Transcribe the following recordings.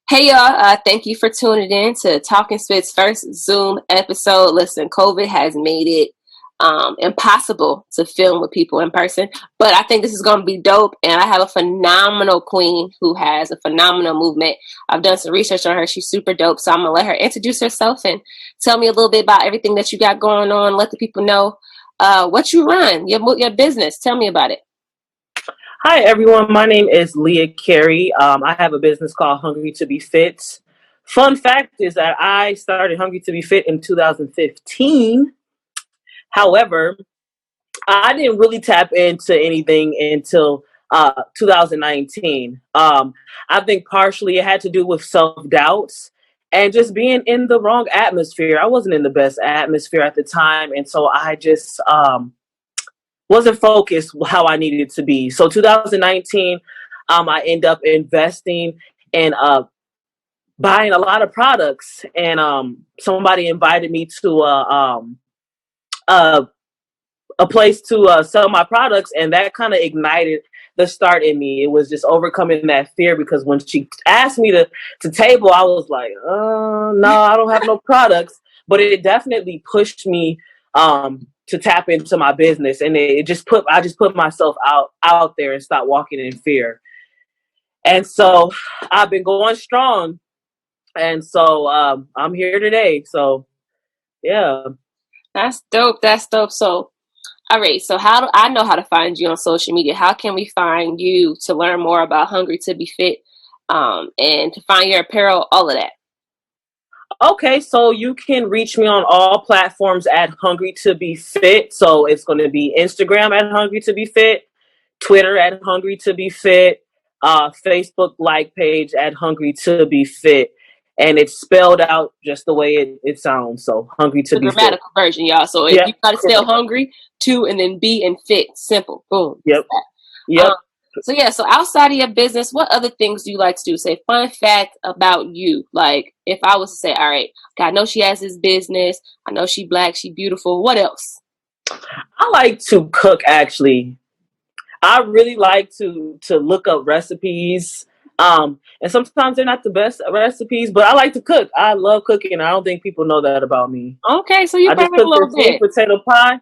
Hey y'all, thank you for tuning in to TalkNSpit's first Zoom episode. Listen, COVID has made it impossible to film with people in person, but I think this is going to be dope, and I have a phenomenal queen who has a phenomenal movement. I've done some research on her. She's super dope, so I'm going to let her introduce herself and tell me a little bit about everything that you got going on. Let the people know what you run, your business. Tell me about it. Hi, everyone. My name is Leah Carey. I have a business called Hungrytobefit. Fun fact is that I started Hungrytobefit in 2015. However, I didn't really tap into anything until 2019. I think partially it had to do with self-doubts and just being in the wrong atmosphere. I wasn't in the best atmosphere at the time, and so I just wasn't focused how I needed it to be. So 2019, I ended up investing in buying a lot of products, and somebody invited me to a place to sell my products, and that kind of ignited the start in me. It was just overcoming that fear, because when she asked me to table, I was like, no, I don't have no products. But it definitely pushed me to tap into my business, and I just put myself out there and stop walking in fear. And so I've been going strong, and so I'm here today. So yeah, That's dope. So all right, so how do I know how to find you on social media? How can we find you to learn more about Hungrytobefit, and to find your apparel, all of that? okay, so you can reach me on all platforms at Hungrytobefit. So it's going to be Instagram at Hungrytobefit, Twitter at Hungrytobefit, Facebook like page at Hungrytobefit, and it's spelled out just the way it sounds. So The Hungrytobefit. grammatical version, y'all. So if you gotta spell hungry, two, and then be and fit. Simple. Boom. Yep. Yep. So outside of your business, what other things do you like to do? Say, fun fact about you. Like, if I was to say, all right, okay, I know she has this business. I know she Black, she beautiful. What else? I like to cook, actually. I really like to look up recipes. And sometimes they're not the best recipes, but I like to cook. I love cooking. I don't think people know that about me. Okay, so you I just bring a cooked little this sweet bit. potato pie.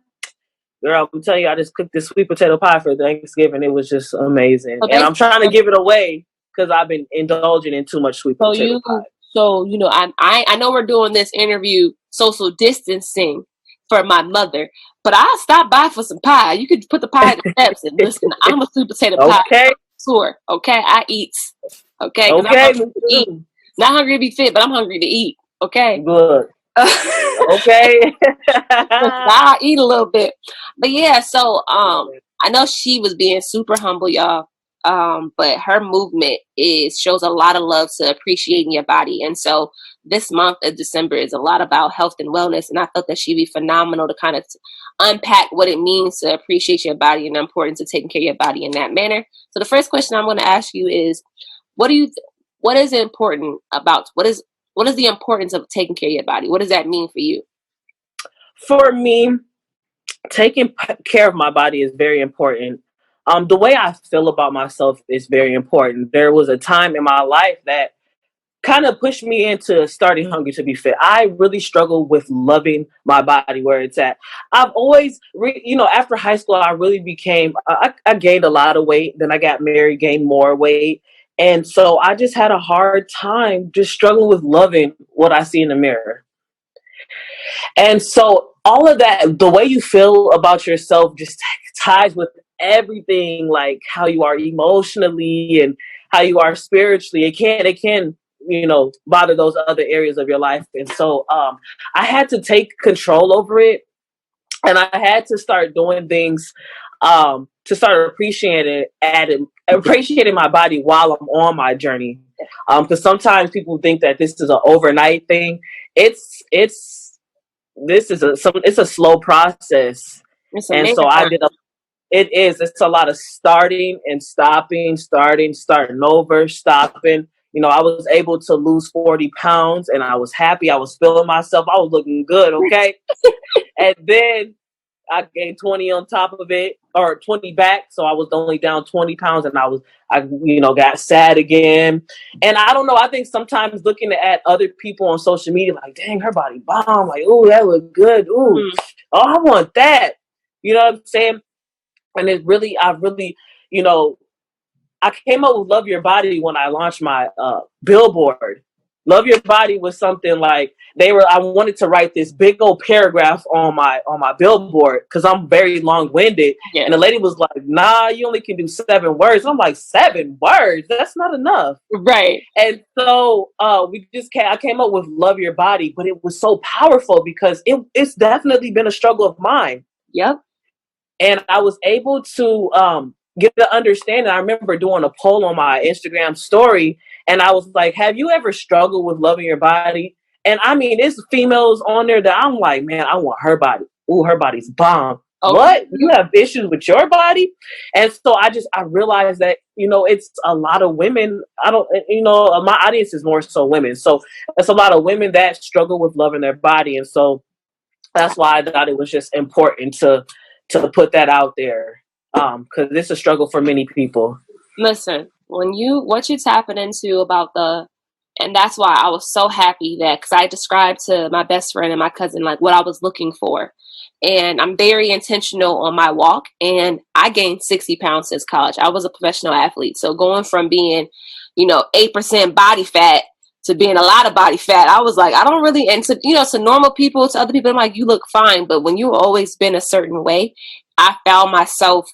Girl, I'm telling you, I just cooked this sweet potato pie for Thanksgiving. It was just amazing. So and I'm trying to give it away because I've been indulging in too much sweet potato pie. So you know, I know we're doing this interview social distancing for my mother, but I'll stop by for some pie. You could put the pie in the steps and listen. I'm a sweet potato pie tour. Okay, I eat. Okay, okay, I'm hungry to eat. Not hungry to be fit, but I'm hungry to eat. Okay, good. Okay, I'll eat a little bit, but yeah. So I know she was being super humble, y'all. But her movement shows a lot of love to appreciating your body, and so this month of December is a lot about health and wellness, and I thought that she'd be phenomenal to kind of unpack what it means to appreciate your body and the importance of taking care of your body in that manner. So the first question I'm going to ask you is, what is important about what is the importance of taking care of your body? What does that mean for you? For me, taking care of my body is very important. The way I feel about myself is very important. There was a time in my life that kind of pushed me into starting Hungrytobefit. I really struggled with loving my body where it's at. I've always, after high school, I really became, I gained a lot of weight. Then I got married, gained more weight. And so I just had a hard time just struggling with loving what I see in the mirror. And so all of that, the way you feel about yourself just ties with everything, like how you are emotionally and how you are spiritually. It can bother those other areas of your life. And so I had to take control over it, and I had to start doing things to start appreciating my body while I'm on my journey. Because sometimes people think that this is an overnight thing. It's it's a slow process, It's a and so marathon. it's a lot of starting and stopping, starting over, stopping. I was able to lose 40 pounds, and I was happy. I was feeling myself. I was looking good. Okay, and then I gained 20 on top of it, or 20 back. So I was only down 20 pounds, and I got sad again. And I don't know. I think sometimes looking at other people on social media, like, dang, her body bomb. Like, ooh, that look good. Ooh, oh, I want that. You know what I'm saying? And I really, you know, I came up with Love Your Body when I launched my billboard. Love Your Body was something like I wanted to write this big old paragraph on my billboard because I'm very long winded. Yeah. And the lady was like, nah, you only can do 7 words. I'm like, 7 words? That's not enough. Right. And so I came up with Love Your Body, but it was so powerful because it's definitely been a struggle of mine. Yep. And I was able to get the understanding. I remember doing a poll on my Instagram story, and I was like, have you ever struggled with loving your body? And I mean, it's females on there that I'm like, man, I want her body. Ooh, her body's bomb. Oh. What? You have issues with your body? And so I realized that, it's a lot of women. My audience is more so women. So it's a lot of women that struggle with loving their body. And so that's why I thought it was just important to put that out there, because it's a struggle for many people. Listen, what you're tapping into and that's why I was so happy because I described to my best friend and my cousin like what I was looking for, and I'm very intentional on my walk. And I gained 60 pounds since college. I was a professional athlete, so going from being, 8% body fat to being a lot of body fat, I was like, I don't really, and to normal people, to other people, I'm like, you look fine. But when you've always been a certain way, I found myself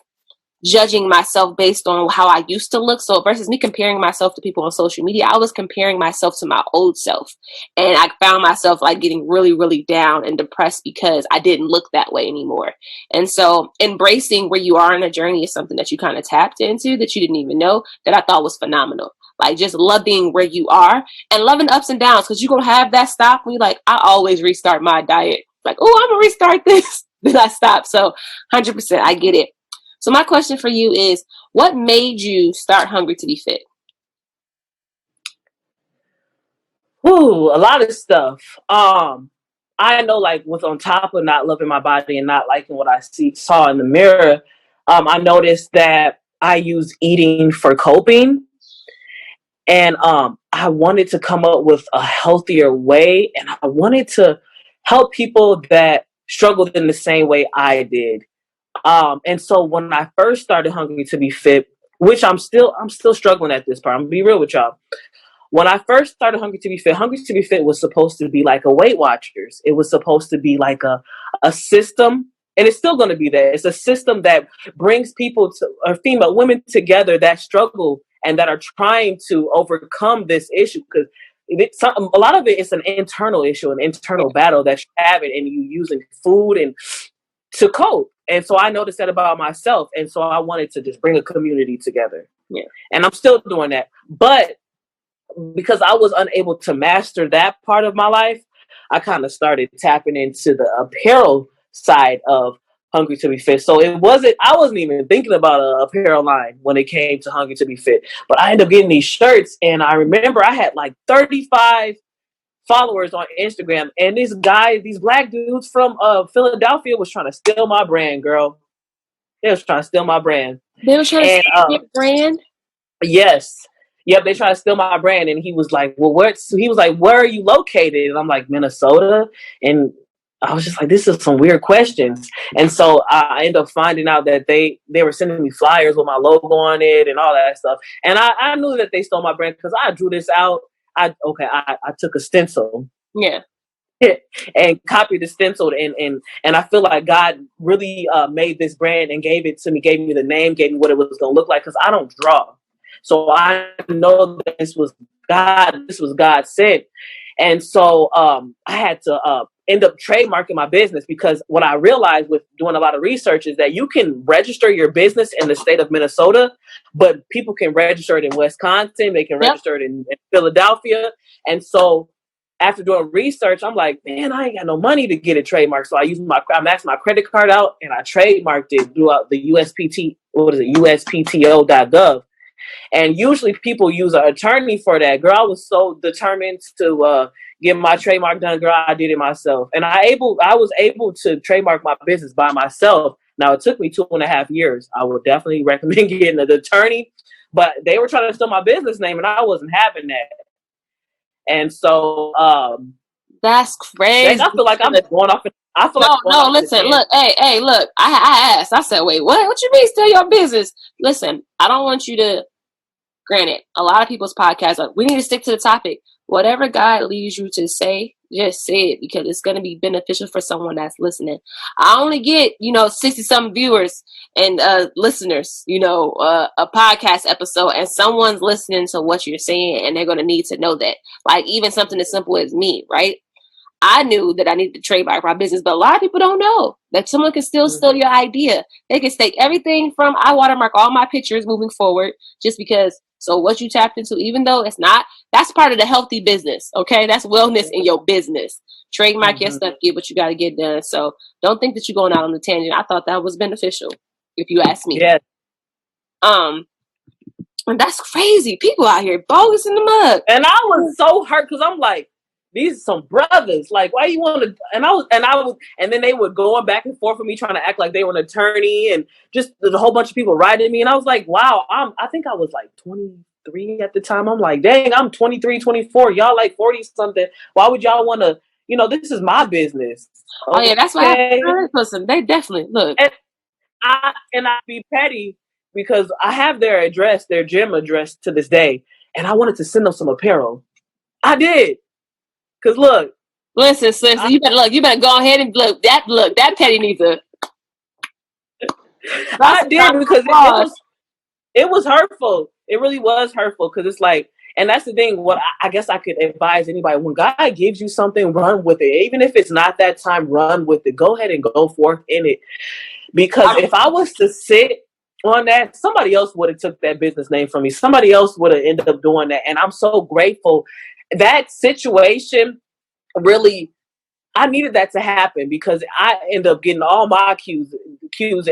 judging myself based on how I used to look. So versus me comparing myself to people on social media, I was comparing myself to my old self. And I found myself like getting really, really down and depressed because I didn't look that way anymore. And so embracing where you are in a journey is something that you kind of tapped into that you didn't even know, that I thought was phenomenal. Like just loving where you are and loving ups and downs, because you're going to have that stop when you're like, I always restart my diet. Like, oh, I'm going to restart this. Then I stop. So 100%, I get it. So my question for you is, what made you start Hungry to be Fit? Ooh, a lot of stuff. I know, like, with on top of not loving my body and not liking what I saw in the mirror, I noticed that I use eating for coping. And I wanted to come up with a healthier way, and I wanted to help people that struggled in the same way I did. And so when I first started Hungry to be Fit, which I'm still struggling at this part, I'm gonna be real with y'all. When I first started Hungry to be Fit was supposed to be like a Weight Watchers. It was supposed to be like a system, and it's still going to be there. It's a system that brings people or female women together that struggle and that are trying to overcome this issue, because a lot of it is an internal issue, an internal battle that you have it, and you using food and to cope. And so I noticed that about myself, and so I wanted to just bring a community together. Yeah, and I'm still doing that, but because I was unable to master that part of my life, I kind of started tapping into the apparel side of Hungry to be Fit. So I wasn't even thinking about an apparel line when it came to Hungry to be Fit, but I ended up getting these shirts, and I remember I had like 35 followers on Instagram, and these black dudes from Philadelphia was trying to steal my brand, girl. They was trying to steal my brand. They were trying to steal your brand? Yes. Yep, they tried to steal my brand, and he was like, where are you located? And I'm like, Minnesota. And I was just like, this is some weird questions. And so I ended up finding out that they were sending me flyers with my logo on it and all that stuff. And I knew that they stole my brand because I drew this out. I took a stencil. Yeah. And copied the stencil, and I feel like God really made this brand and gave it to me, gave me the name, gave me what it was going to look like, because I don't draw. So I know that this was God sent. And so I had to end up trademarking my business, because what I realized with doing a lot of research is that you can register your business in the state of Minnesota, but people can register it in Wisconsin, they can Yep. register it in Philadelphia. And so after doing research, I'm like, man, I ain't got no money to get it trademarked. So I maxed my credit card out and I trademarked it throughout the USPTO.gov. And usually people use an attorney for that. Girl, I was so determined to get my trademark done. Girl, I did it myself. And I was able to trademark my business by myself. Now, it took me 2.5 years. I would definitely recommend getting an attorney, but they were trying to steal my business name and I wasn't having that. And so that's crazy. I feel like I'm going off. Listen, look, hey, look. I asked. I said, wait, what? What you mean steal your business? Listen, I don't want you to. Granted, a lot of people's podcasts are, we need to stick to the topic. Whatever God leads you to say, just say it, because it's going to be beneficial for someone that's listening. I only get, 60-something viewers and listeners, a podcast episode, and someone's listening to what you're saying, and they're going to need to know that. Like, even something as simple as me, right? I knew that I needed to trademark my business, but a lot of people don't know that someone can still steal your idea. They can take everything from, I watermark all my pictures moving forward just because. So what you tapped into, even though it's not, that's part of the healthy business. Okay. That's wellness in your business. Trademark your stuff, get what you got to get done. So don't think that you're going out on the tangent. I thought that was beneficial, if you ask me. Yeah. And that's crazy. People out here bogus in the mug. And I was so hurt because I'm like, these are some brothers. Like, why you want to? And then they would go back and forth with me, trying to act like they were an attorney, and just a whole bunch of people writing me. And I was like, wow, I think I was like 23 at the time. I'm like, dang, I'm 23, 24. Y'all like 40 something. Why would y'all want to? This is my business. Okay? Oh yeah, that's why. Listen, they definitely look. And I be petty because I have their address, their gym address to this day, and I wanted to send them some apparel. I did. Cause look, listen, you better go ahead and look. That petty needs a. I did because it was hurtful. It really was hurtful because it's like, and that's the thing. What I guess I could advise anybody: when God gives you something, run with it. Even if it's not that time, run with it. Go ahead and go forth in it. Because if I was to sit on that, somebody else would have took that business name from me. Somebody else would have ended up doing that, and I'm so grateful. That situation really, I needed that to happen because I ended up getting all my cues,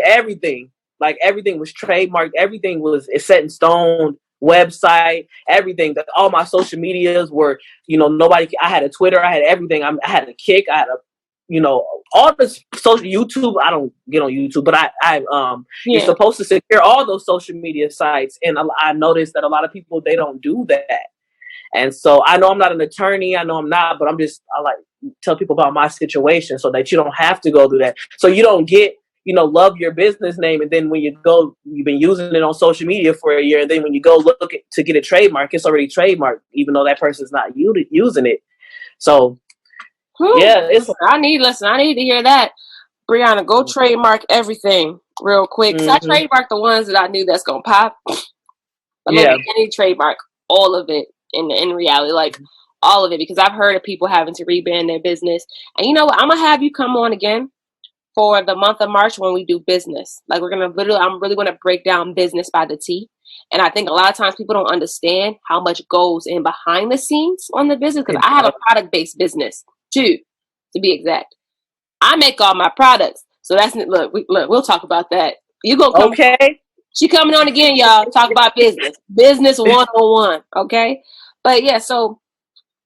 everything. Like everything was trademarked, everything was set in stone, website, everything. All my social medias were, nobody. I had a Twitter, I had everything. I had a Kick, I had all this social YouTube. I don't get on YouTube, but you're supposed to secure all those social media sites, and I noticed that a lot of people, they don't do that. And so I know I'm not an attorney. I know I'm not, but I like tell people about my situation so that you don't have to go through that. So you don't get, love your business name. And then when you go, you've been using it on social media for a year. And then when you go to get a trademark, it's already trademarked, even though that person's not using it. So yeah, I need to hear that. Brianna, go trademark everything real quick. So I trademarked the ones that I knew that's going to pop. But maybe I need to trademark all of it. In reality, like all of it, because I've heard of people having to rebrand their business. And you know what? I'm gonna have you come on again for the month of March when we do business. Like I'm really gonna break down business by the T. And I think a lot of times people don't understand how much goes in behind the scenes on the business, because I have a product-based business too, to be exact. I make all my products, so that's we'll talk about that. You gonna come? Okay. She coming on again, y'all. Talk about business 101. Okay. But yeah, so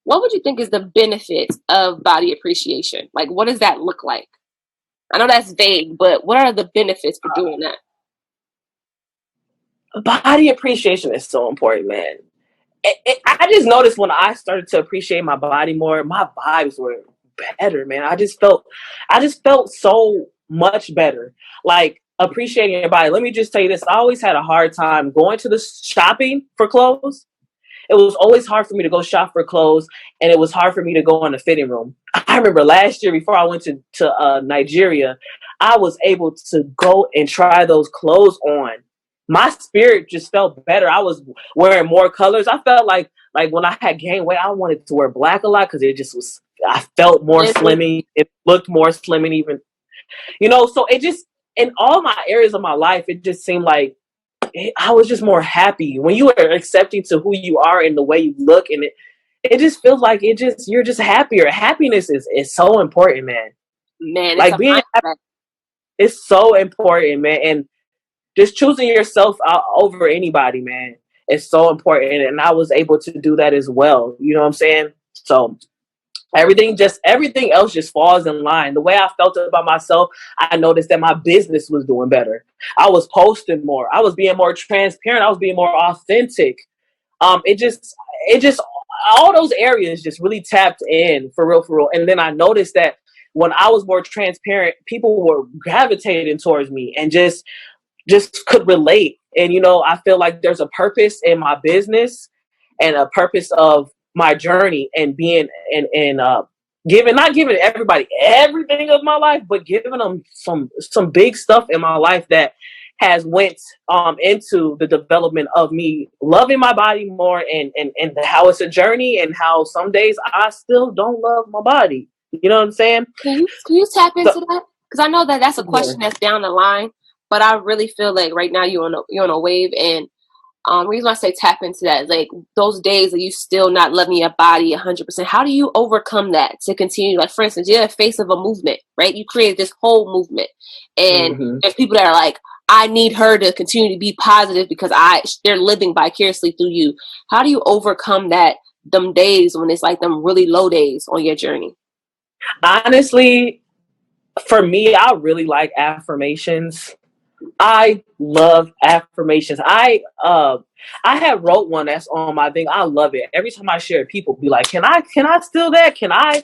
what would you think is the benefits of body appreciation? Like, what does that look like? I know that's vague, but what are the benefits for doing that? Body appreciation is so important, man. I just noticed when I started to appreciate my body more, my vibes were better, man. I just felt so much better. Like appreciating your body. Let me just tell you this. I always had a hard time going to the shopping for clothes. It was always hard for me to go shop for clothes, and it was hard for me to go in the fitting room. I remember last year before I went to Nigeria, I was able to go and try those clothes on. My spirit just felt better. I was wearing more colors. I felt like when I had gained weight, I wanted to wear black a lot because it just was I felt more slimming. It looked more slimming even, so it just, in all my areas of my life, it just seemed like I was just more happy when you are accepting to who you are and the way you look, and it just feels like you're just happier. Happiness is so important, man. Man, it's Like a being happy mindset. is so important, man. And just choosing yourself out over anybody, man, is so important. And I was able to do that as well. You know what I'm saying? So everything else just falls in line. The way I felt about myself, I noticed that my business was doing better. I was posting more. I was being more transparent. I was being more authentic. It just all those areas just really tapped in for real, for real. And then I noticed that when I was more transparent, people were gravitating towards me and just could relate. And I feel like there's a purpose in my business and a purpose of my journey, and being and giving, not giving everybody everything of my life, but giving them some big stuff in my life that has went into the development of me loving my body more, and how it's a journey, and how some days I still don't love my body. You know what I'm saying? Can you tap into that? Because I know that that's a Yeah. question that's down the line, but I really feel like right now you're on a wave, and the reason I say tap into that is like those days that you still not loving your body 100%. How do you overcome that to continue? Like, for instance, you're the face of a movement, right? You created this whole movement, and there's people that are like, I need her to continue to be positive because they're living vicariously through you. How do you overcome that? Them days when it's like them really low days on your journey. Honestly, for me, I really like affirmations. I love affirmations. I had wrote one that's on my thing. I love it. Every time I share it, people be like, can I steal that? Can I?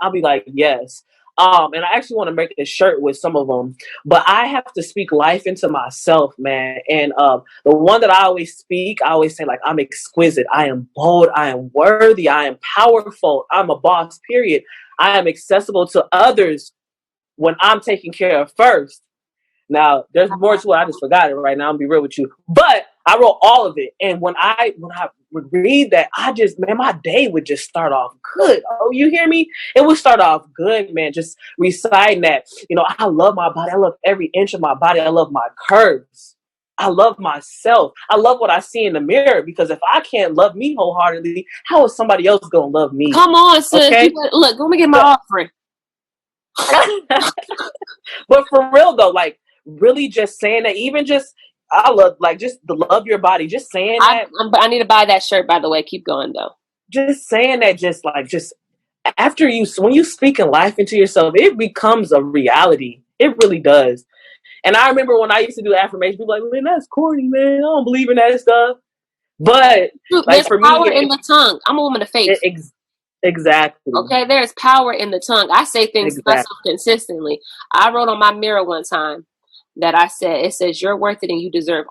I'll be like, yes. And I actually want to make a shirt with some of them, but I have to speak life into myself, man. And the one that I always say, like, I'm exquisite, I am bold, I am worthy, I am powerful, I'm a boss, period. I am accessible to others when I'm taken care of first. Now, there's more to it. I just forgot it right now. I'm gonna be real with you. But I wrote all of it. And when I would read that, my day would just start off good. Oh, you hear me? It would start off good, man. Just reciting that. I love my body. I love every inch of my body. I love my curves. I love myself. I love what I see in the mirror, because if I can't love me wholeheartedly, how is somebody else gonna love me? Come on, sis. Okay? Look, let me get my offering. But for real though, like, really just saying that, even just, I love, like, just to love your body, just saying that. I need to buy that shirt, by the way. Keep going though. Just saying that, just after when you speak in life into yourself, it becomes a reality. It really does. And I remember when I used to do affirmations, people like, man, that's corny, man. I don't believe in that stuff. But Dude, like, there's for power me, in the tongue. I'm a woman of faith. Exactly. Okay, there's power in the tongue. I say things to myself consistently. I wrote on my mirror one time that it says, you're worth it and you deserve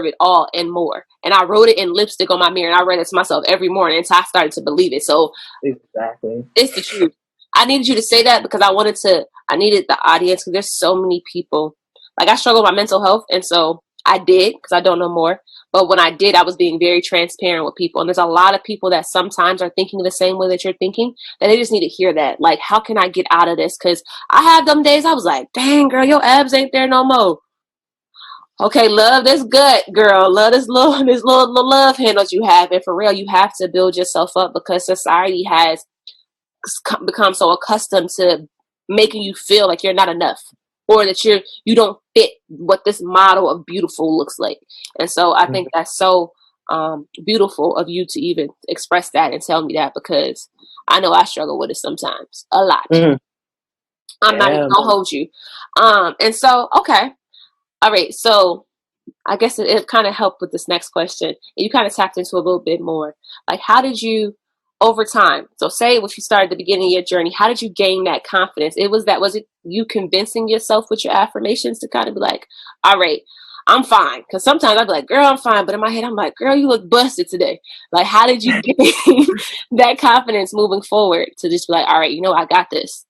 it all and more. And I wrote it in lipstick on my mirror, and I read it to myself every morning until I started to believe it. So exactly, it's the truth. I needed you to say that because I needed the audience, because there's so many people. Like, I struggle with my mental health, and so I did, because I don't know more. But when I did, I was being very transparent with people. And there's a lot of people that sometimes are thinking the same way that you're thinking, that they just need to hear that. Like, how can I get out of this? Because I had them days I was like, dang, girl, your abs ain't there no more. Okay, love this gut, girl. Love this little love handles you have. And for real, you have to build yourself up, because society has become so accustomed to making you feel like you're not enough, or that you don't fit what this model of beautiful looks like. And so I think that's so beautiful of you to even express that and tell me that, because I know I struggle with it sometimes a lot. I'm not even gonna hold you. And so, okay. All right. So I guess it kind of helped with this next question. You kind of tapped into a little bit more. Like, how did you, over time, so say if you started at the beginning of your journey, how did you gain that confidence? Was it you convincing yourself with your affirmations to kind of be like, all right, I'm fine? Because sometimes I'd be like, girl, I'm fine. But in my head, I'm like, girl, you look busted today. Like, how did you gain that confidence moving forward to just be like, all right, I got this?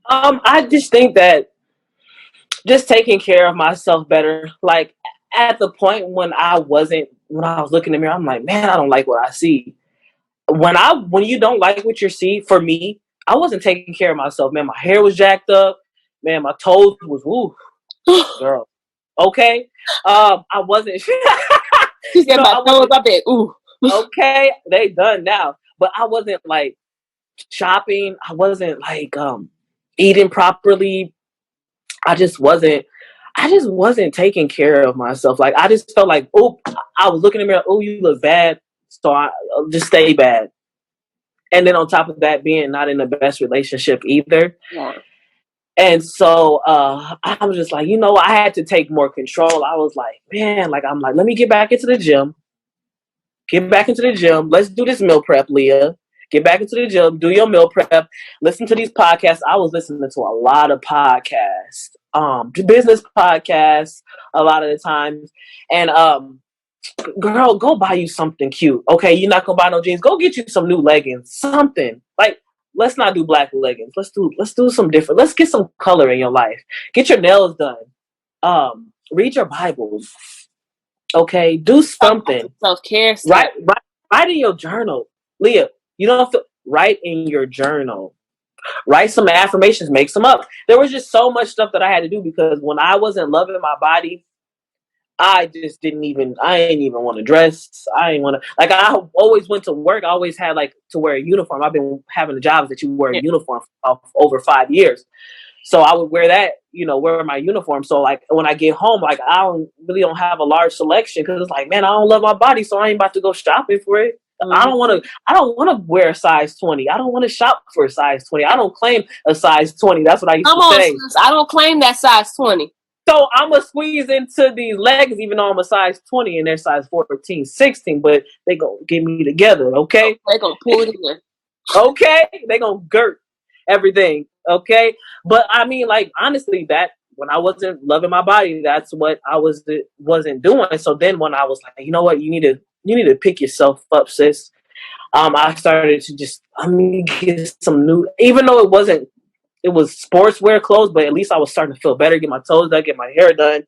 I just think that just taking care of myself better. Like, at the point when I was looking in the mirror, I'm like, man, I don't like what I see. when you don't like what you see, for me, I wasn't taking care of myself, man. My hair was jacked up, man. My toes was girl. Okay, I wasn't. She said my I toes wasn't up there. Ooh. okay. They done now, but I wasn't like shopping. I wasn't like eating properly. I just wasn't. I just wasn't taking care of myself. Like I just felt like, oh, I was looking in the mirror. Oh, you look bad. So I just stay bad. And then on top of that, being not in the best relationship either. Yeah. And so I was just like, I had to take more control. I was like, man, I'm like, let me get back into the gym. Get back into the gym. Let's do this meal prep, Leah. Get back into the gym. Do your meal prep. Listen to these podcasts. I was listening to a lot of podcasts, business podcasts a lot of the times. And girl, go buy you something cute. Okay, you're not gonna buy no jeans. Go get you some new leggings. Something like, let's not do black leggings. Let's do some different. Let's get some color in your life. Get your nails done. Read your Bible. Okay, do something. Self-care stuff. Write in your journal, Leah. You don't have to write in your journal. Write some affirmations. Make some up. There was just so much stuff that I had to do because when I wasn't loving my body, I just I didn't even want to dress. I didn't want to, I always went to work. I always had to wear a uniform. I've been having the jobs that you wear a uniform for over 5 years. So I would wear that, wear my uniform. So when I get home, I don't have a large selection because it's like, man, I don't love my body. So I ain't about to go shopping for it. Mm-hmm. I don't want to wear a size 20. I don't want to shop for a size 20. I don't claim a size 20. That's what I used to say. Sis, I don't claim that size 20. So I'm going to squeeze into these legs, even though I'm a size 20 and they're size 14, 16, but they going to get me together, okay? They're going to pull it in. Okay? They going to girt everything, okay? But I mean, honestly, that when I wasn't loving my body, that's what I wasn't doing. So then when I was like, you know what, you need to pick yourself up, sis. I started to just, get some new, even though it was sportswear clothes, but at least I was starting to feel better, get my toes done, get my hair done,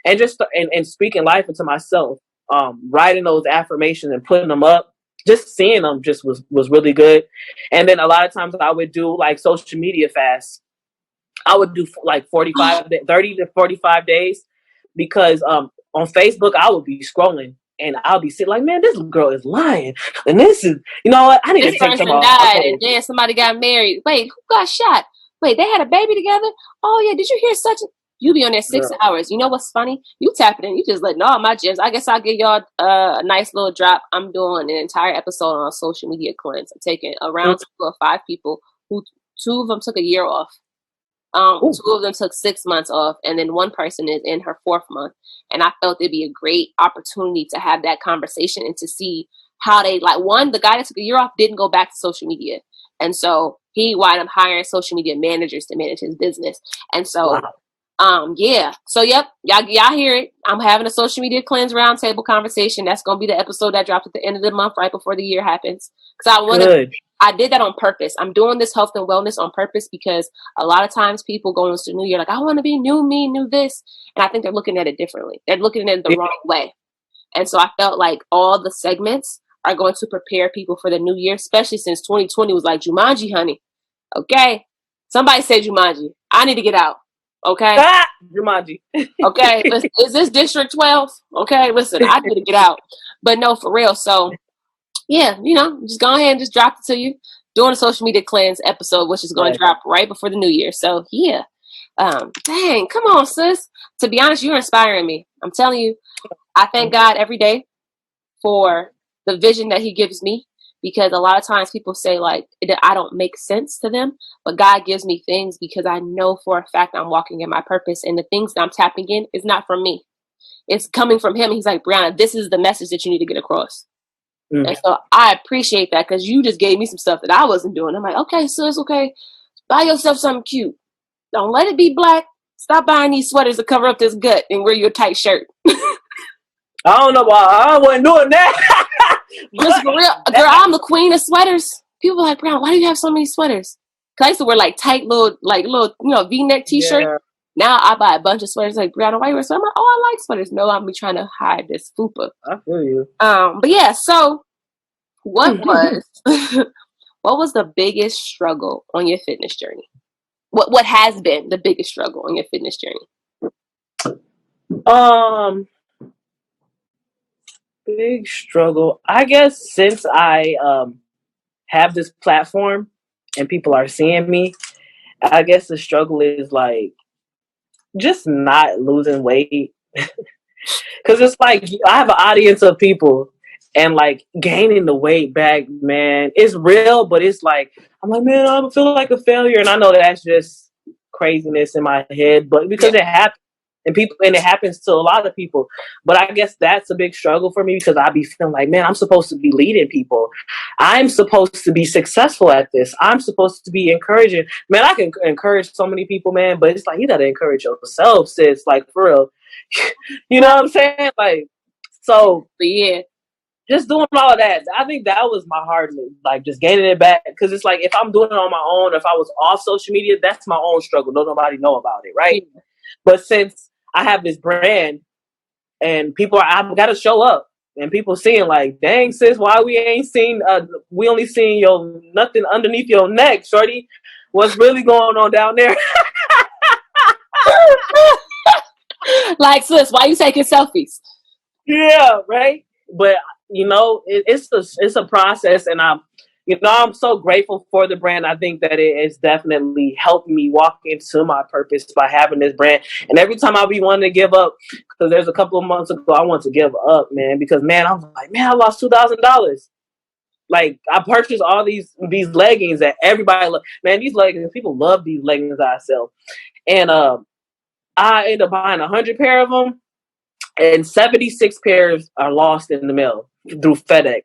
and just and speaking life into myself, writing those affirmations and putting them up, just seeing them just was really good. And then a lot of times I would do social media fasts. I would do 30 to 45 days because on Facebook I would be scrolling. And I'll be sitting like, man, this girl is lying. And this is, you know what? I need to take some off. Died, and then somebody got married. Wait, who got shot? Wait, they had a baby together? Oh, yeah, did you hear such a... You be on there 6 hours. You know what's funny? You tap it in. You just like, no, my gems. I guess I'll give y'all a nice little drop. I'm doing an entire episode on a social media cleanse. I'm taking around 2 or 5 people who 2 of them took a year off. 2 of them took 6 months off, and then 1 person is in her 4th month. And I felt it'd be a great opportunity to have that conversation and to see how they, the guy that took a year off didn't go back to social media. And so he wound up hiring social media managers to manage his business. And so, yeah. So, yep, y'all hear it. I'm having a social media cleanse roundtable conversation. That's going to be the episode that drops at the end of the month, right before the year happens. Because I did that on purpose. I'm doing this health and wellness on purpose because a lot of times people go into the new year I want to be new me, new this. And I think they're looking at it differently. They're looking at it the wrong way. And so I felt like all the segments are going to prepare people for the new year, especially since 2020 was like Jumanji, honey. Okay. Somebody said Jumanji. I need to get out. Okay. Jumanji. Okay. Is this District 12? Okay. Listen, I need to get out. But no, for real. So, yeah, just go ahead and just drop it to you. Doing a social media cleanse episode, which is going to drop right before the new year. So, yeah. Dang, come on, sis. To be honest, you're inspiring me. I'm telling you, I thank God every day for the vision that he gives me, because a lot of times people say I don't make sense to them, but God gives me things because I know for a fact I'm walking in my purpose, and the things that I'm tapping in is not from me. It's coming from him. He's like, Brianna, this is the message that you need to get across. And so I appreciate that because you just gave me some stuff that I wasn't doing. I'm like, okay, sis, okay, buy yourself something cute. Don't let it be black. Stop buying these sweaters to cover up this gut and wear your tight shirt. I don't know why I wasn't doing that. Just for real, girl, I'm the queen of sweaters. People are like, Brown, why do you have so many sweaters? Because I used to wear tight little V-neck t-shirt. Yeah. Now I buy a bunch of sweaters. Like, Brianna, why you wear sweaters? I'm like, oh, I like sweaters. No, I'm trying to hide this fupa. I feel you. But yeah, so What was what was the biggest struggle on your fitness journey? What has been the biggest struggle on your fitness journey? Big struggle. I guess since I have this platform and people are seeing me, I guess the struggle is like just not losing weight. Cause it's like I have an audience of people and like gaining the weight back, man, it's real, but it's like I'm like, man, I feel like a failure. And I know that's just craziness in my head, but because it happens and it happens to a lot of people. But I guess that's a big struggle for me because I be feeling like, man, I'm supposed to be leading people. I'm supposed to be successful at this. I'm supposed to be encouraging. Man, I can encourage so many people, man, but it's like you gotta encourage yourself, sis. Like for real. You know what I'm saying? Like, so yeah, just doing all of that. I think that was my hardest, like just gaining it back. Because it's like if I'm doing it on my own, if I was off social media, that's my own struggle. Don't nobody know about it, right? Yeah. But since I have this brand and I've got to show up. And people seeing like, dang sis, why we ain't seen? We only seen your nothing underneath your neck, shorty. What's really going on down there? Like, sis, why you taking selfies? Yeah, right. But you know, it's a process, and I'm so grateful for the brand. I think that it has definitely helped me walk into my purpose by having this brand. And every time I'll be wanting to give up, because there's a couple of months ago I want to give up, man, because man, I was like, man, I lost $2,000. Like I purchased all these leggings that everybody love. Man, these leggings, people love these leggings I sell, and I ended up buying 100 pair of them. And 76 pairs are lost in the mail through FedEx.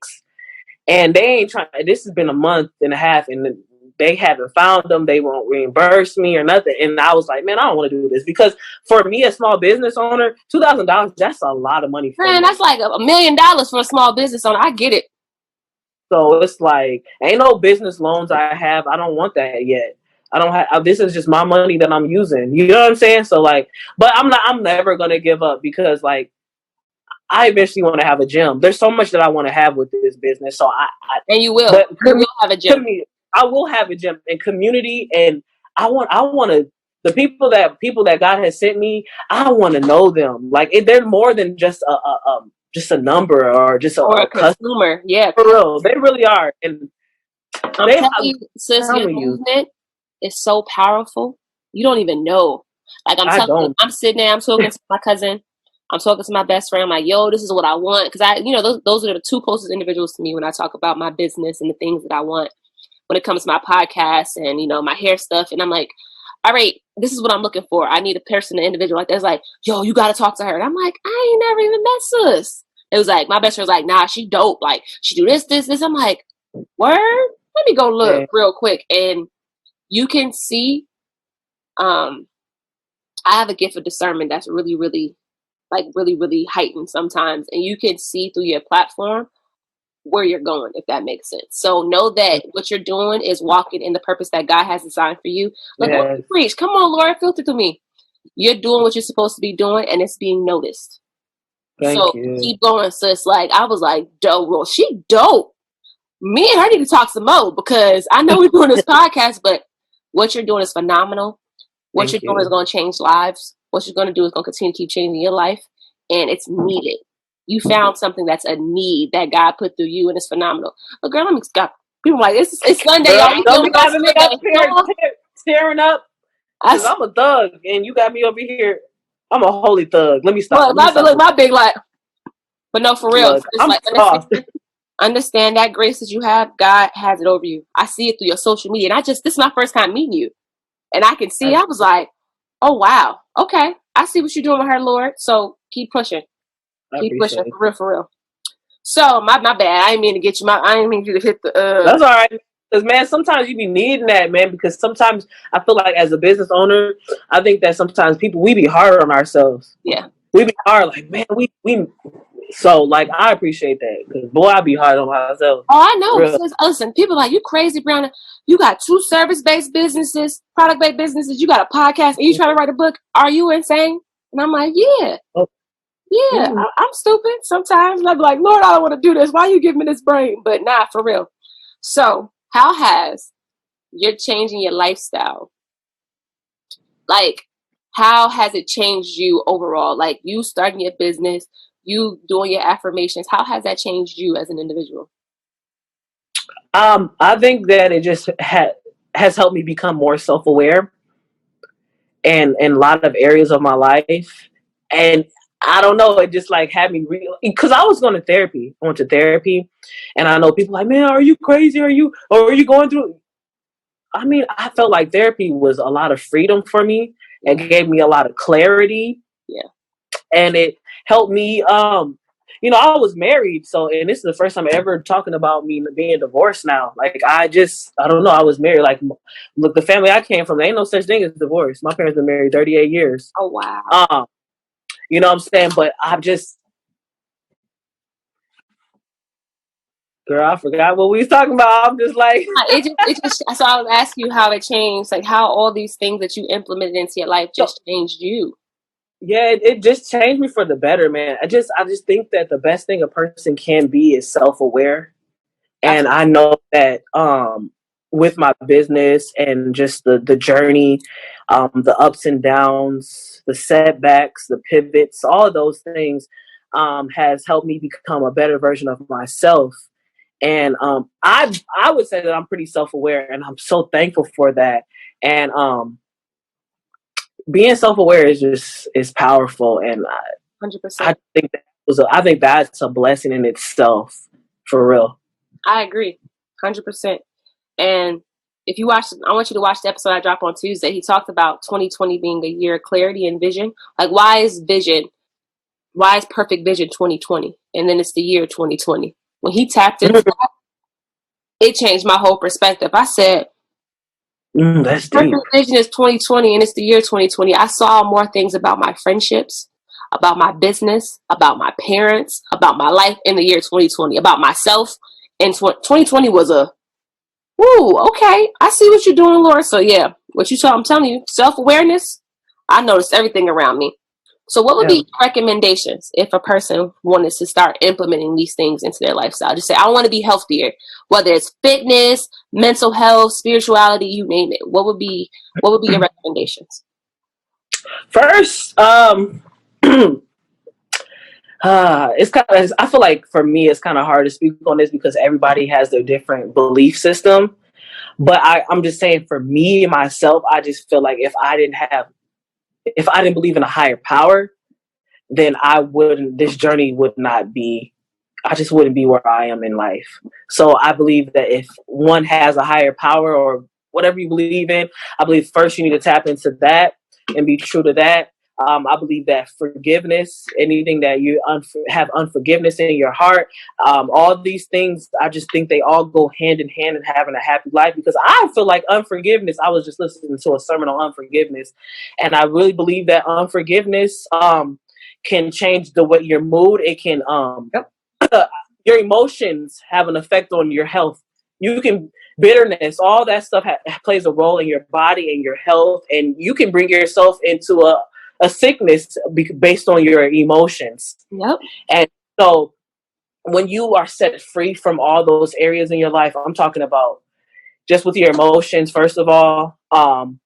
And they ain't trying. This has been a month and a half, and they haven't found them. They won't reimburse me or nothing. And I was like, man, I don't want to do this because for me, a small business owner, $2,000, that's a lot of money. Man, that's like $1 million for a small business owner. I get it. So it's like, ain't no business loans I have. I don't want that yet. I don't have. This is just my money that I'm using. You know what I'm saying? So like, but I'm never gonna give up because like, I eventually want to have a gym. There's so much that I want to have with this business. So and you will. You will have a gym. I will have a gym and community, and I want to. The people that God has sent me, I want to know them. Like they're more than just a number or just a consumer. Yeah, for real, they really are. And I'm telling you, sis, your movement is so powerful. You don't even know. Like I'm telling you, I'm sitting there, I'm talking to my cousin, I'm talking to my best friend. I'm like, yo, this is what I want. Because those are the two closest individuals to me when I talk about my business and the things that I want when it comes to my podcast and, my hair stuff. And I'm like, all right, this is what I'm looking for. I need a person, an individual like that's like, yo, you got to talk to her. And I'm like, I ain't never even met sis. It was like, my best friend was like, nah, she dope. Like, she do this, this, this. I'm like, word? Let me go look real quick. And you can see, I have a gift of discernment that's really, really, really heightened sometimes. And you can see through your platform where you're going, if that makes sense. So know that what you're doing is walking in the purpose that God has designed for you. Like, what you preach? Come on, Lord, filter through me. You're doing what you're supposed to be doing, and it's being noticed. Thank you. Keep going, sis. Like, I was like, dope. Well, she dope. Me and her need to talk some more because I know we're doing this podcast, but what you're doing is phenomenal. What you're doing is going to change lives. What you're going to do is going to continue to keep changing your life, and it's needed. You found something that's a need that God put through you, and it's phenomenal. But girl, let me stop. People are like, it's Sunday, y'all. You don't be having me up here tearing up. Because I'm a thug, and you got me over here. I'm a holy thug. Let me stop. Look, my big like. But no, for real. Look, I'm soft. Understand that grace that you have, God has it over you. I see it through your social media. And this is my first time meeting you. And I can see, I was like, oh, wow. Okay. I see what you're doing with her, Lord. So keep pushing. Keep pushing. For real. So, my bad. I didn't mean to get you. I didn't mean you to hit the. That's all right. Because, man, sometimes you be needing that, man. Because sometimes I feel like as a business owner, I think that sometimes we be hard on ourselves. Yeah. We be hard. Like, man, we so, like, I appreciate that. Because, boy, I be hard on myself. Oh, I know. Listen, people are like, you crazy, Brianna. You got 2 service-based businesses, product-based businesses. You got a podcast, and you trying to write a book. Are you insane? And I'm like, yeah. Yeah, I'm stupid sometimes. I'm like, Lord, I don't want to do this. Why you give me this brain? But nah, for real. So, how has you're changing your lifestyle? Like, how has it changed you overall? Like, you starting your business, you doing your affirmations. How has that changed you as an individual? I think that it just has helped me become more self-aware and in a lot of areas of my life. And I don't know, it just like had me because I was going to therapy. I went to therapy, and I know people like, man, are you crazy? Are you going through? I mean, I felt like therapy was a lot of freedom for me and gave me a lot of clarity. Yeah. And it helped me. I was married, so and this is the first time ever talking about me being divorced now. Like I don't know, I was married. Like, look, the family I came from, there ain't no such thing as divorce. My parents been married 38 years. Oh wow. You know what I'm saying? But girl, I forgot what we was talking about. I'm just like, it just. So I was asking you how it changed, like how all these things that you implemented into your life just changed you. yeah, it just changed me for the better, man. I just think that the best thing a person can be is self-aware. And I know that with my business and just the journey, the ups and downs, the setbacks, the pivots, all of those things has helped me become a better version of myself. And I would say that I'm pretty self-aware, and I'm so thankful for that. And being self-aware is powerful, and 100%. I think that's a blessing in itself, for real. I agree, 100%. And if you watch, I want you to watch the episode I dropped on Tuesday. He talked about 2020 being a year of clarity and vision. Like, why is perfect vision 2020? And then it's the year 2020. When he tapped into that, it changed my whole perspective. I said, That's deep. perfect vision is 2020 and it's the year 2020. I saw more things about my friendships, about my business, about my parents, about my life in the year 2020, about myself. And 2020 was a, woo, okay, I see what you're doing, Lord. So yeah, I'm telling you, self-awareness, I noticed everything around me. So what would be recommendations if a person wanted to start implementing these things into their lifestyle? Just say, I want to be healthier, whether it's fitness, mental health, spirituality, you name it. What would be your recommendations? First, it's kind of. I feel like for me, it's kind of hard to speak on this because everybody has their different belief system. But I'm just saying, for me myself, I just feel like if I didn't believe in a higher power, then this journey would not be, I just wouldn't be where I am in life. So I believe that if one has a higher power or whatever you believe in, I believe first you need to tap into that and be true to that. I believe that forgiveness, anything that you have unforgiveness in your heart, all these things, I just think they all go hand in hand in having a happy life. Because I feel like unforgiveness, I was just listening to a sermon on unforgiveness, and I really believe that unforgiveness can change the way your mood. It can your emotions have an effect on your health. You can bitterness, all that stuff plays a role in your body and your health, and you can bring yourself into a sickness based on your emotions. Yep. And so when you are set free from all those areas in your life, I'm talking about just with your emotions, first of all, and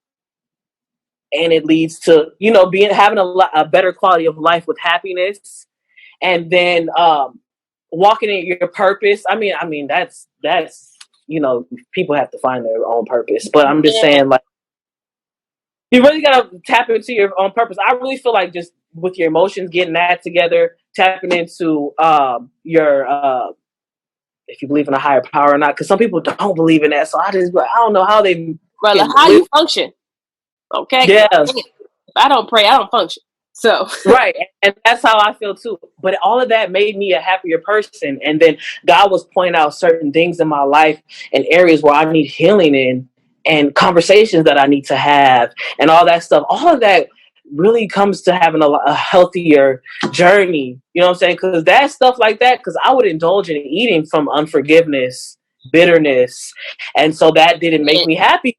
it leads to having a better quality of life with happiness, and then walking in your purpose. I mean that's people have to find their own purpose, but I'm just saying, like, you really gotta tap into your own purpose. I really feel like just with your emotions, getting that together, tapping into your if you believe in a higher power or not, because some people don't believe in that. So I don't know how they How you function. Okay. Yeah. If I don't pray, I don't function. So right, and that's how I feel too. But all of that made me a happier person. And then God was pointing out certain things in my life and areas where I need healing in, and conversations that I need to have, and all that stuff. All of that really comes to having a healthier journey. You know what I'm saying? Because that stuff like that, because I would indulge in eating from unforgiveness, bitterness, and so that didn't make me happy,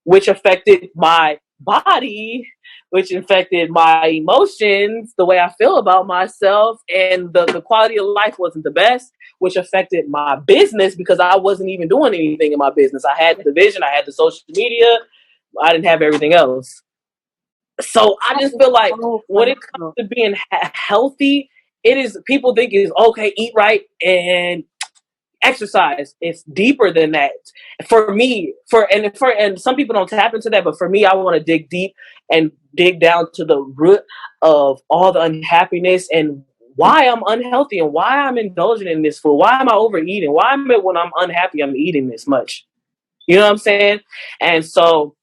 which affected my body, which infected my emotions, the way I feel about myself, and the quality of life wasn't the best, which affected my business because I wasn't even doing anything in my business. I had the vision, I had the social media, I didn't have everything else. So I just feel like when it comes to being healthy, it is, people think it's okay, eat right and exercise. It's deeper than that. For me, and some people don't tap into that, but for me, I want to dig deep and dig down to the root of all the unhappiness and why I'm unhealthy and why I'm indulging in this food. Why am I overeating? Why am I, when I'm unhappy, I'm eating this much? You know what I'm saying? And so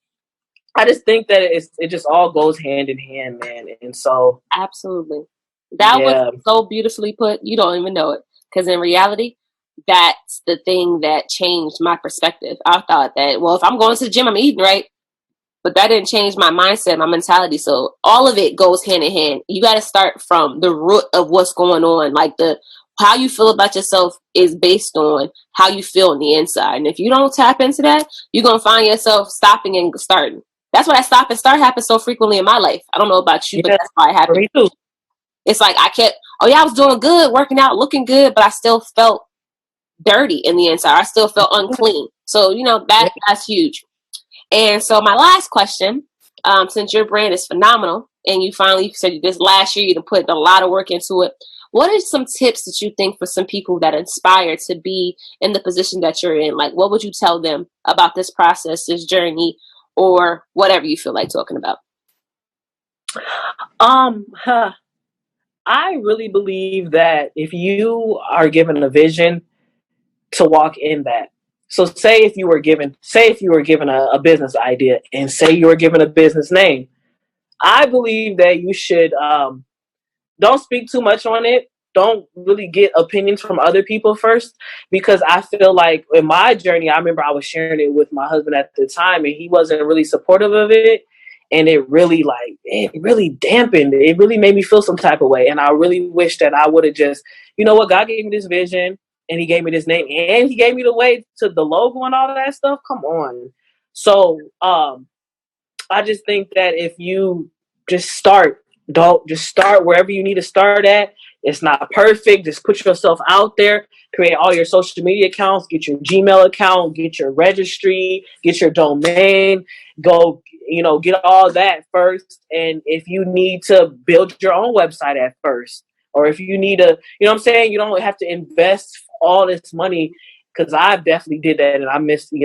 I just think that it just all goes hand in hand, man. And so absolutely, that was so beautifully put. You don't even know it, because in reality, that's the thing that changed my perspective. I thought that, well, if I'm going to the gym, I'm eating right, but that didn't change my mindset, my mentality. So all of it goes hand in hand. You got to start from the root of what's going on. Like how you feel about yourself is based on how you feel on the inside. And if you don't tap into that, you're going to find yourself stopping and starting. That's why that stop and start happens so frequently in my life. I don't know about you, but that's why it happened. Me too. It's like I kept, I was doing good, working out, looking good, but I still felt dirty in the inside. I still felt unclean. So, that's huge. And so my last question, since your brand is phenomenal and you finally said this last year, you put a lot of work into it. What are some tips that you think for some people that inspire to be in the position that you're in? Like, what would you tell them about this process, this journey, or whatever you feel like talking about? I really believe that if you are given a vision, to walk in that. So say if you were given a business idea and say you were given a business name, I believe that you should don't speak too much on it. Don't really get opinions from other people first, because I feel like in my journey, I remember I was sharing it with my husband at the time and he wasn't really supportive of it. And it really dampened. It really made me feel some type of way. And I really wish that I would have just, you know what, God gave me this vision and he gave me this name and he gave me the way to the logo and all of that stuff. Come on. So I just think that if you just start, don't just start wherever you need to start at. It's not perfect. Just put yourself out there, create all your social media accounts, get your Gmail account, get your registry, get your domain, go, get all that first. And if you need to build your own website at first, or if you need to, what I'm saying? You don't have to invest all this money, because I definitely did that and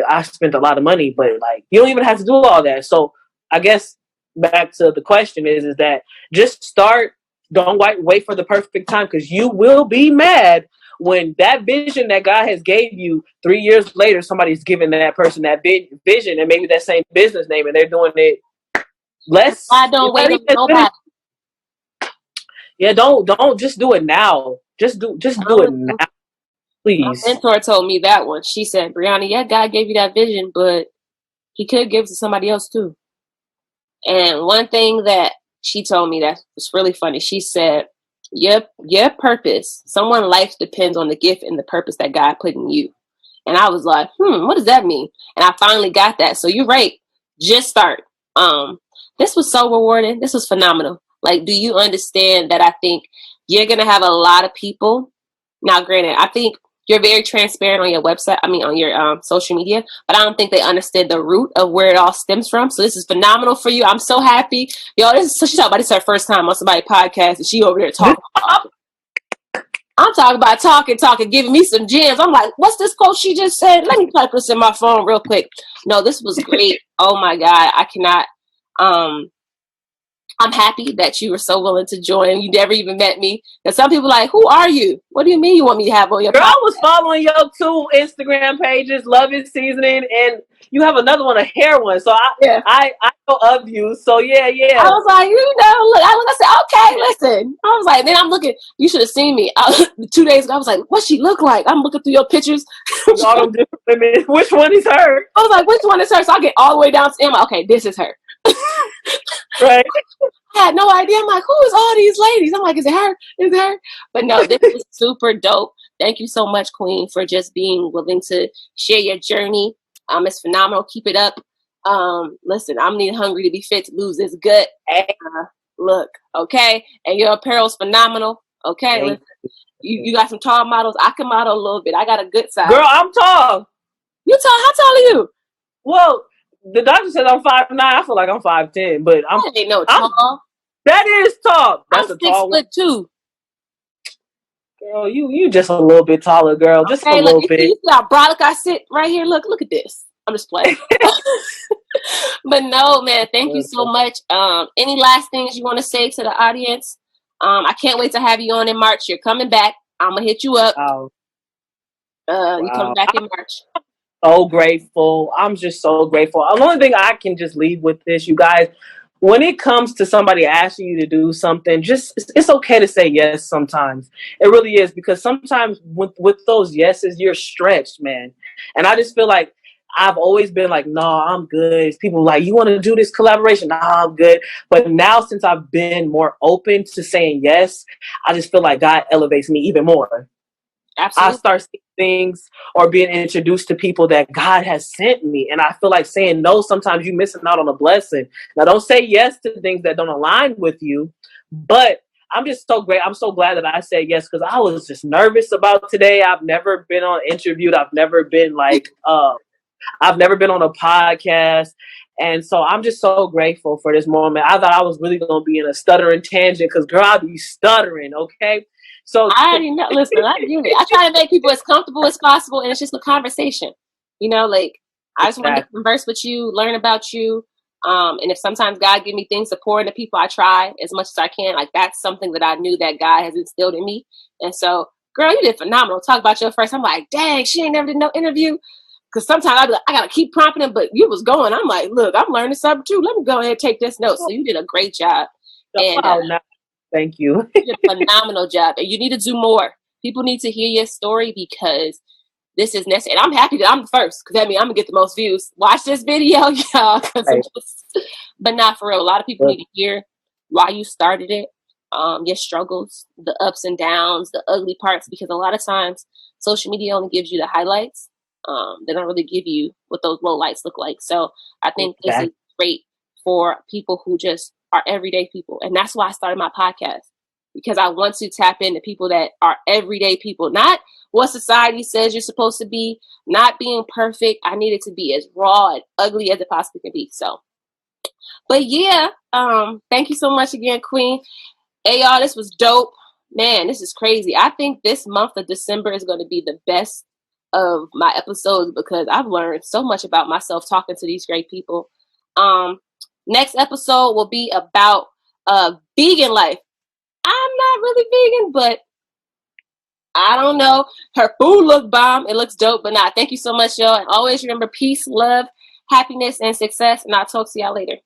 I spent a lot of money, but like, you don't even have to do all that. So I guess back to the question is that just start. Don't wait for the perfect time, because you will be mad when that vision that God has gave you 3 years later, somebody's giving that person that big vision and maybe that same business name and they're doing it less. I don't wait on nobody. Yeah, don't just do it now. Just do it now, please. My mentor told me that one. She said, Brianna, yeah, God gave you that vision, but he could give it to somebody else too. And one thing that she told me that was really funny, she said, your purpose, someone's life depends on the gift and the purpose that God put in you. And I was like, what does that mean? And I finally got that. So you're right. Just start. This was so rewarding. This was phenomenal. Like, do you understand that I think you're going to have a lot of people? Now, granted, I think you're very transparent on your website. On your social media, but I don't think they understood the root of where it all stems from. So this is phenomenal for you. I'm so happy. Yo, she's talking about this her first time on somebody's podcast, and she over there talking. I'm talking about talking, giving me some gems. I'm like, what's this quote she just said? Let me type this in my phone real quick. No, this was great. Oh my God. I cannot. I'm happy that you were so willing to join. You never even met me. And some people are like, who are you? What do you mean you want me to have on your podcast? I was following your 2 Instagram pages, Love Is Seasoning, and you have another one, a hair one. So I know of you. So yeah. I was like, look, I said, okay, listen. I was like, then I'm looking, you should have seen me 2 days ago. I was like, what she look like? I'm looking through your pictures. All them different women. Which one is her? I was like, which one is her? So I get all the way down to him. Like, okay, this is her. Right. I had no idea. I'm like, who is all these ladies? I'm like, is it her? Is it her? But no, this is super dope. Thank you so much, Queen, for just being willing to share your journey. It's phenomenal. Keep it up. Listen, I'm need hungry to be fit to lose this gut. Look, okay, and your apparel's phenomenal. Okay, listen, you got some tall models. I can model a little bit. I got a good size. Girl, I'm tall. You tall? How tall are you? Well, the doctor said I'm 5'9". I feel like I'm 5'10", but That ain't no tall. That is tall. That's I'm a tall one. 6'2". Girl, you just a little bit taller, girl. Just a Hey, look, little you bit. see how Broderick I sit right here? Look at this. I'm just playing. But no, man, thank you so much. Any last things you want to say to the audience? I can't wait to have you on in March. You're coming back. I'm gonna hit you up. Wow. You coming back in March. So grateful. I'm just so grateful. The only thing I can just leave with this, you guys, when it comes to somebody asking you to do something, just it's okay to say yes sometimes. It really is, because sometimes with those yeses, you're stretched, man. And I just feel like I've always been like, no, I'm good. People like, you want to do this collaboration? No, I'm good. But now, since I've been more open to saying yes, I just feel like God elevates me even more. Absolutely. I start seeing things or being introduced to people that God has sent me. And I feel like saying no, sometimes you're missing out on a blessing. Now, don't say yes to things that don't align with you. But I'm just so great. I'm so glad that I said yes, because I was just nervous about today. I've never been on interviewed. I've never been I've never been on a podcast. And so I'm just so grateful for this moment. I thought I was really going to be in a stuttering tangent, because, girl, I'll be stuttering, okay? So I already know. Listen, I get it. I try to make people as comfortable as possible, and it's just a conversation. Like, I just want to converse with you, learn about you. And if sometimes God give me things to pour into people, I try as much as I can. Like, that's something that I knew that God has instilled in me. And so, girl, you did phenomenal. Talk about your first. I'm like, dang, she ain't never did no interview. Because sometimes I be like, I gotta keep prompting him, but you was going. I'm like, look, I'm learning something too. Let me go ahead and take this note. So you did a great job. And thank you. you did a phenomenal job. And you need to do more. People need to hear your story, because this is necessary. And I'm happy that I'm the first, because that means I'm gonna get the most views. Watch this video, y'all. But not for real. A lot of people need to hear why you started it, your struggles, the ups and downs, the ugly parts, because a lot of times social media only gives you the highlights. They don't really give you what those low lights look like. So I think this is great for people who just are everyday people. And that's why I started my podcast, because I want to tap into people that are everyday people, not what society says you're supposed to be, not being perfect. I need it to be as raw and ugly as it possibly can be. So, but yeah, thank you so much again, Queen. Hey, y'all, this was dope. Man, this is crazy. I think this month of December is going to be the best of my episodes, because I've learned so much about myself talking to these great people. Next episode will be about vegan life. I'm not really vegan, but I don't know. Her food look bomb. It looks dope, but nah, thank you so much, y'all. And always remember peace, love, happiness, and success. And I'll talk to y'all later.